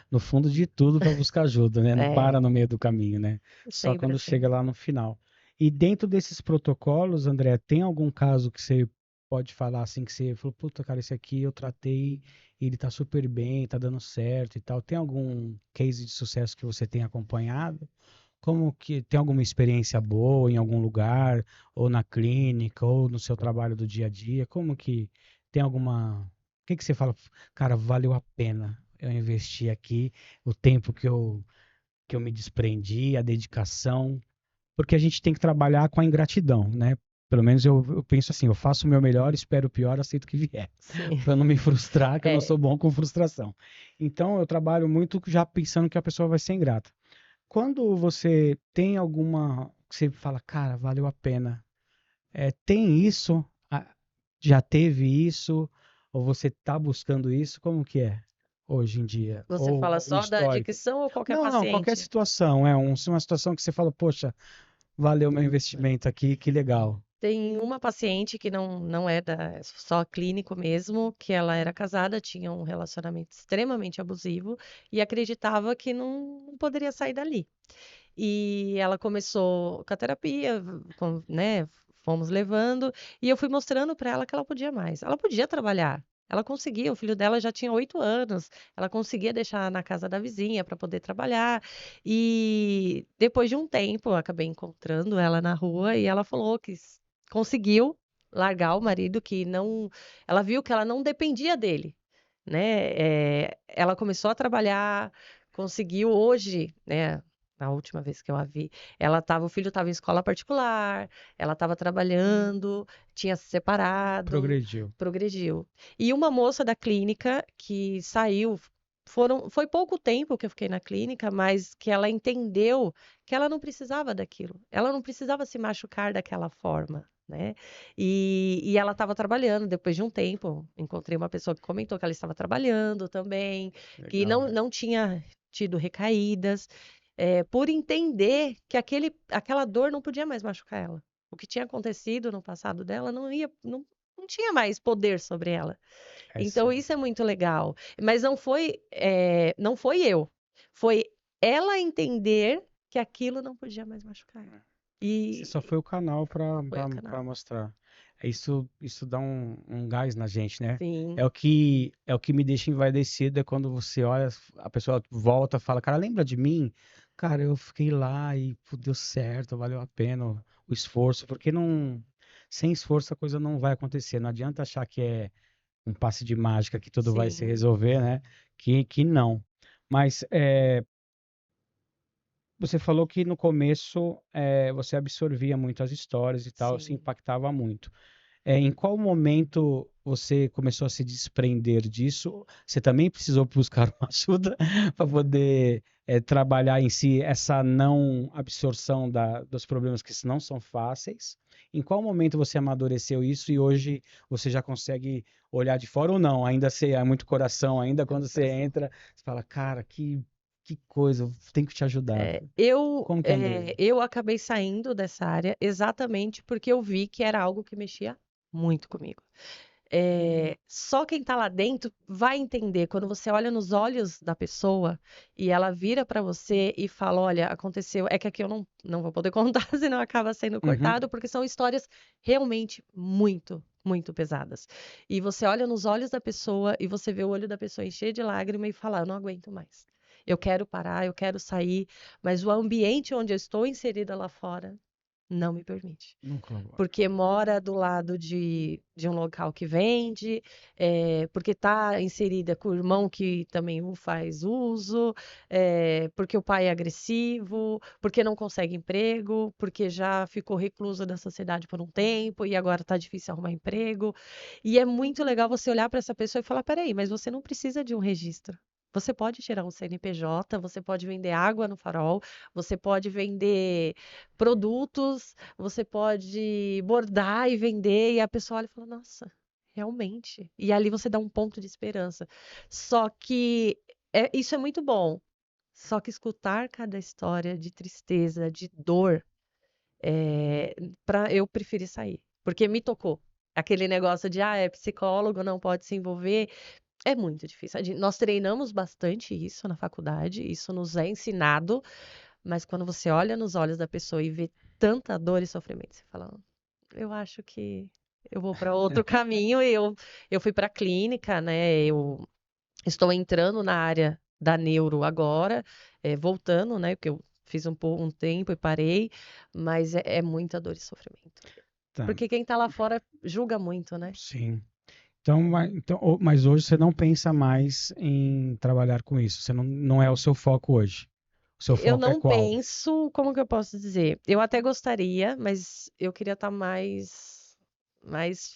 no fundo de tudo para buscar ajuda, né? Não É, para no meio do caminho, né? Só sempre quando assim. chega lá no final. E dentro desses protocolos, André, tem algum caso que você pode falar assim que você falou, puta, cara, esse aqui eu tratei, ele tá super bem, tá dando certo e tal. Tem algum case de sucesso que você tem acompanhado? Como que tem alguma experiência boa em algum lugar, ou na clínica, ou no seu trabalho do dia a dia? Como que tem alguma. O que que você fala, cara, valeu a pena eu investir aqui, o tempo que eu me desprendi, a dedicação, porque a gente tem que trabalhar com a ingratidão, né? Pelo menos eu penso assim, eu faço o meu melhor, espero o pior, aceito o que vier, Sim. para não me frustrar, que eu não É, sou bom com frustração. Então eu trabalho muito já pensando que a pessoa vai ser ingrata. Quando você tem alguma, que você fala, cara, valeu a pena, tem isso, já teve isso, ou você está buscando isso, como que é hoje em dia? você Ou fala algum só da histórico? adicção ou qualquer Não, não, qualquer paciente? situação, uma situação que você fala, poxa, valeu meu investimento aqui, que legal. Tem uma paciente que não é só clínico mesmo, que ela era casada, tinha um relacionamento extremamente abusivo e acreditava que não poderia sair dali. E ela começou com a terapia, né? Fomos levando, e eu fui mostrando para ela que ela podia mais. Ela podia trabalhar. Ela conseguia, o filho dela já tinha 8 anos, ela conseguia deixar na casa da vizinha para poder trabalhar. E depois de um tempo, eu acabei encontrando ela na rua e ela falou que conseguiu largar o marido, que não. Ela viu que ela não dependia dele, né? Ela começou a trabalhar, conseguiu hoje, né? Na última vez que eu a vi, o filho estava em escola particular, ela estava trabalhando, tinha se separado, Progrediu. progrediu. E uma moça da clínica que saiu, foi pouco tempo que eu fiquei na clínica, mas que ela entendeu que ela não precisava daquilo, ela não precisava se machucar daquela forma, né? E ela estava trabalhando depois de um tempo. Encontrei uma pessoa que comentou que ela estava trabalhando também, que Legal. não tinha tido recaídas, por entender que aquela dor não podia mais machucar ela. O que tinha acontecido no passado dela não tinha mais poder sobre ela. É Então sim. isso é muito legal. Mas não foi eu. Foi ela entender que aquilo não podia mais machucar ela. Você E só foi o canal foi o para canal. mostrar. Isso dá um gás na gente, né? Sim, É o que me deixa envaidecido, é quando você olha, a pessoa volta, fala, cara, lembra de mim? Cara, eu fiquei lá e pô, deu certo, valeu a pena o esforço, porque não, sem esforço a coisa não vai acontecer. Não adianta achar que é um passe de mágica que tudo vai se sim, resolver, né? Que não. Mas você falou que no começo você absorvia muito as histórias e tal, se sim. impactava muito. Em qual momento você começou a se desprender disso? Você também precisou buscar uma ajuda para poder trabalhar em si essa não absorção dos problemas que não são fáceis? Em qual momento você amadureceu isso e hoje você já consegue olhar de fora ou não? Ainda você é muito coração, ainda É quando muito você coração. entra, você fala, cara, que coisa, eu tenho que te ajudar. Como que andou? Eu acabei saindo dessa área exatamente porque eu vi que era algo que mexia muito comigo. Só quem tá lá dentro vai entender quando você olha nos olhos da pessoa e ela vira para você e fala: Olha, aconteceu. É que aqui eu não vou poder contar, senão acaba sendo Uhum. cortado, porque são histórias realmente muito, muito pesadas. E você olha nos olhos da pessoa e você vê o olho da pessoa encher de lágrima e falar: Eu não aguento mais. Eu quero parar, eu quero sair, mas o ambiente onde eu estou inserida lá fora não me permite Não colabora. porque mora do lado de um local que vende, porque está inserida com o irmão que também faz uso, porque o pai é agressivo, porque não consegue emprego, porque já ficou recluso da sociedade por um tempo e agora está difícil arrumar emprego. E é muito legal você olhar para essa pessoa e falar: peraí, mas você não precisa de um registro. Você pode tirar um CNPJ, você pode vender água no farol, você pode vender produtos, você pode bordar e vender, e a pessoa olha e fala, nossa, realmente. E ali você dá um ponto de esperança. Só que isso é muito bom. Só que escutar cada história de tristeza, de dor, eu preferi sair. Porque me tocou. Aquele negócio de, é psicólogo, não pode se envolver. É muito difícil. Nós treinamos bastante isso na faculdade, isso nos é ensinado, mas quando você olha nos olhos da pessoa e vê tanta dor e sofrimento, você fala, eu acho que eu vou para outro caminho. E eu fui para a clínica, né? Eu estou entrando na área da neuro agora, voltando, né? Porque eu fiz um tempo e parei, mas é muita dor e sofrimento. Tá, Porque quem tá lá fora julga muito, né? sim. Então, mas hoje você não pensa mais em trabalhar com isso. Você não é o seu foco hoje. O seu Eu foco é não qual? penso, como que eu posso dizer? Eu até gostaria, mas eu queria estar mais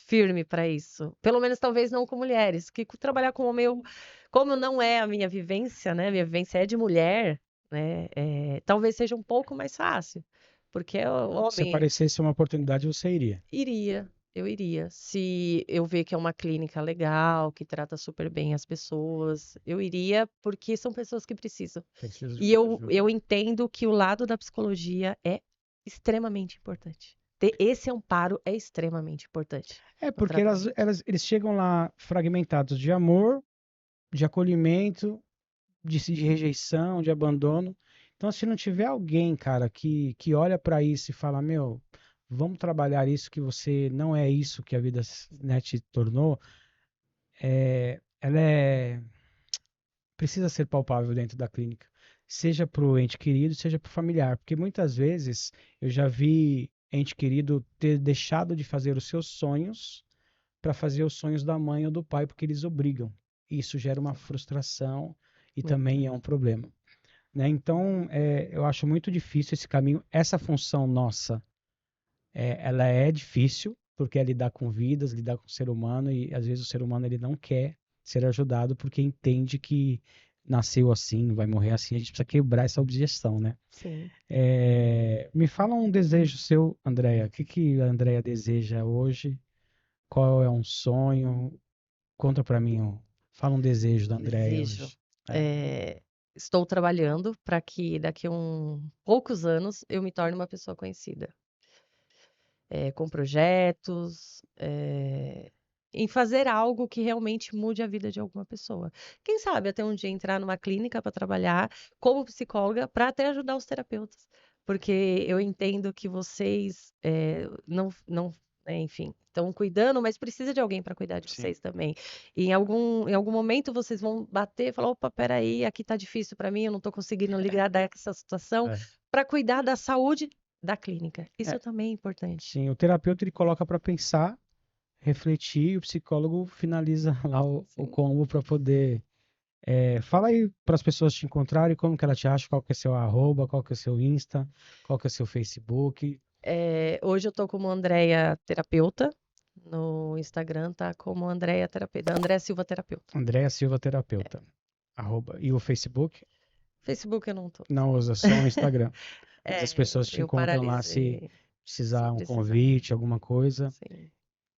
firme para isso. Pelo menos talvez não com mulheres, que trabalhar com homem, como não é a minha vivência, né? Minha vivência é de mulher, né? Talvez seja um pouco mais fácil, porque o Se homem aparecesse uma oportunidade, você iria. eu iria. Se eu ver que é uma clínica legal, que trata super bem as pessoas, eu iria, porque são pessoas que precisam. Precisa de E uma eu, ajuda. eu entendo que o lado da psicologia é extremamente importante. Ter esse amparo é extremamente importante É no porque tratamento. eles chegam lá fragmentados de amor, de acolhimento, de rejeição, de abandono. Então, se não tiver alguém, cara, que olha para isso e fala, meu, vamos trabalhar isso, que você não é isso que a vida, né, te tornou, ela precisa ser palpável dentro da clínica, seja para o ente querido, seja para o familiar, porque muitas vezes eu já vi ente querido ter deixado de fazer os seus sonhos para fazer os sonhos da mãe ou do pai, porque eles obrigam. Isso gera uma frustração e Muito. também é um problema, né? Então, eu acho muito difícil esse caminho. Essa função nossa, ela é difícil, porque é lidar com vidas, lidar com o ser humano, e às vezes o ser humano ele não quer ser ajudado porque entende que nasceu assim, vai morrer assim. A gente precisa quebrar essa objeção, né? Sim. Me fala um desejo seu, Andréia. O que que a Andréia deseja hoje? Qual é um sonho? Conta pra mim, ó. Fala um desejo da Andréia Desejo. hoje. É, Estou trabalhando para que daqui a poucos anos eu me torne uma pessoa conhecida. Com projetos, em fazer algo que realmente mude a vida de alguma pessoa. Quem sabe até um dia entrar numa clínica para trabalhar como psicóloga para até ajudar os terapeutas. Porque eu entendo que vocês não, enfim, estão cuidando, mas precisa de alguém para cuidar de sim. vocês também. E em algum momento vocês vão bater e falar: opa, peraí, aqui tá difícil para mim, eu não estou conseguindo lidar dessa situação, É. para cuidar da saúde da clínica. É, Isso também é importante. sim, o terapeuta ele coloca para pensar, refletir, e o psicólogo finaliza lá o Sim. combo para poder. Fala aí para as pessoas te encontrarem, como que ela te acha, qual que é seu arroba, qual que é seu Insta, qual que é seu Facebook. Hoje eu tô como Andréia Terapeuta. No Instagram tá como Andréia Terapeuta. Andréia Silva Terapeuta. Andréia Silva Terapeuta. Arroba. E o Facebook? Facebook eu não tô. Não usa só o Instagram. Mas as pessoas te Eu encontram lá se paralisei. Se precisar um precisar. convite, alguma coisa. Sim.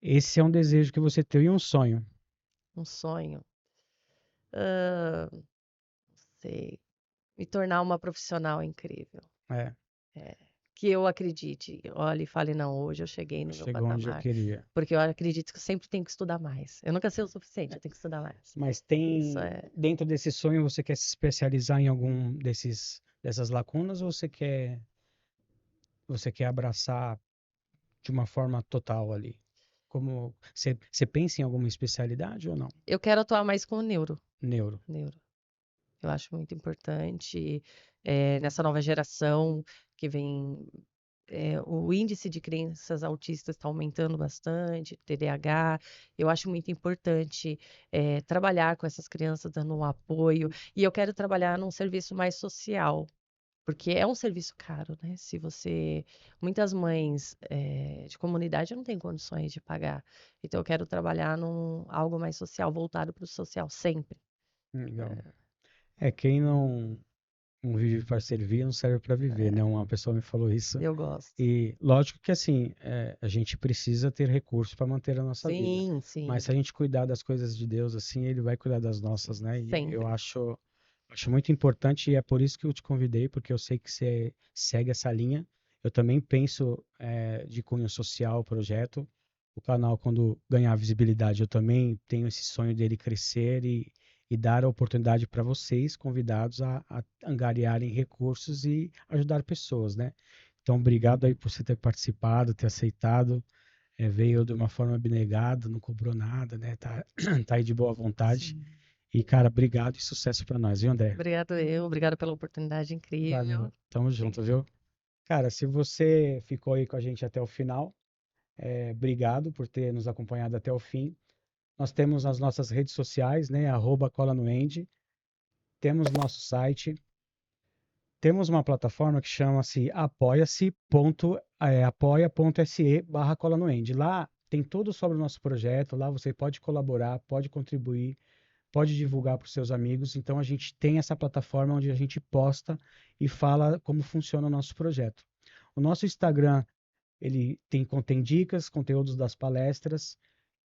Esse é um desejo que você tem e um sonho. Um sonho. Ah, não sei. Me tornar uma profissional incrível. É, É, que eu acredite. Olhe e fale, não, hoje eu cheguei no meu chegou onde eu patamar. queria. Porque eu acredito que eu sempre tenho que estudar mais. Eu nunca sei o suficiente, eu tenho que estudar mais. Mas Isso tem, é. dentro desse sonho, você quer se especializar em algum dessas lacunas ou você quer abraçar de uma forma total ali? Como você pensa em alguma especialidade ou não? Eu quero atuar mais com o neuro. Neuro. Neuro. Eu acho muito importante, nessa nova geração que vem, o índice de crianças autistas está aumentando bastante, TDAH. Eu acho muito importante, trabalhar com essas crianças, dando um apoio. E eu quero trabalhar num serviço mais social, porque é um serviço caro, né? Se você muitas mães, de comunidade não têm condições de pagar. Então eu quero trabalhar num algo mais social, voltado para o social, sempre. Legal. Quem não vive para servir, não serve para viver, né? Uma pessoa me falou isso. Eu gosto. E lógico que assim, a gente precisa ter recursos para manter a nossa vida. Sim, Mas sim, se a gente cuidar das coisas de Deus, assim, Ele vai cuidar das nossas, né? E eu sempre. acho muito importante e é por isso que eu te convidei, porque eu sei que você segue essa linha. Eu também penso de cunho social o projeto. O canal, quando ganhar visibilidade, eu também tenho esse sonho dele crescer e dar a oportunidade para vocês, convidados, a angariarem recursos e ajudar pessoas, né? Então, obrigado aí por você ter participado, ter aceitado. Veio de uma forma abnegada, não cobrou nada, né? Tá, tá aí de boa vontade. Sim. E, cara, obrigado e sucesso para nós, viu, André? Obrigado pela oportunidade Valeu. incrível. Tamo Sim. junto, viu? Cara, se você ficou aí com a gente até o final, obrigado por ter nos acompanhado até o fim. Nós temos as nossas redes sociais, né? @cola no End. Temos nosso site. Temos uma plataforma que chama-se apoia.se/cola no End. Lá tem tudo sobre o nosso projeto. Lá você pode colaborar, pode contribuir, pode divulgar para os seus amigos. Então a gente tem essa plataforma onde a gente posta e fala como funciona o nosso projeto. O nosso Instagram, ele contém dicas, conteúdos das palestras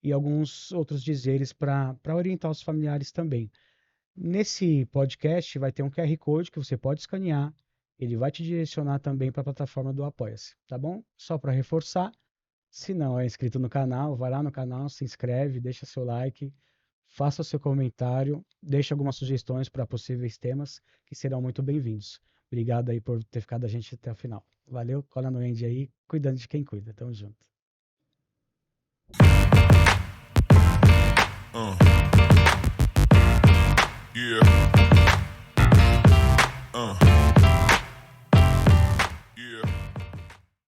e alguns outros dizeres para orientar os familiares também. Nesse podcast vai ter um QR Code que você pode escanear. Ele vai te direcionar também para a plataforma do Apoia-se, tá bom? Só para reforçar, se não é inscrito no canal, vai lá no canal, se inscreve, deixa seu like, faça seu comentário, deixe algumas sugestões para possíveis temas que serão muito bem-vindos. Obrigado aí por ter ficado a gente até o final. Valeu, cola no Andy aí, cuidando de quem cuida. Tamo junto. Yeah.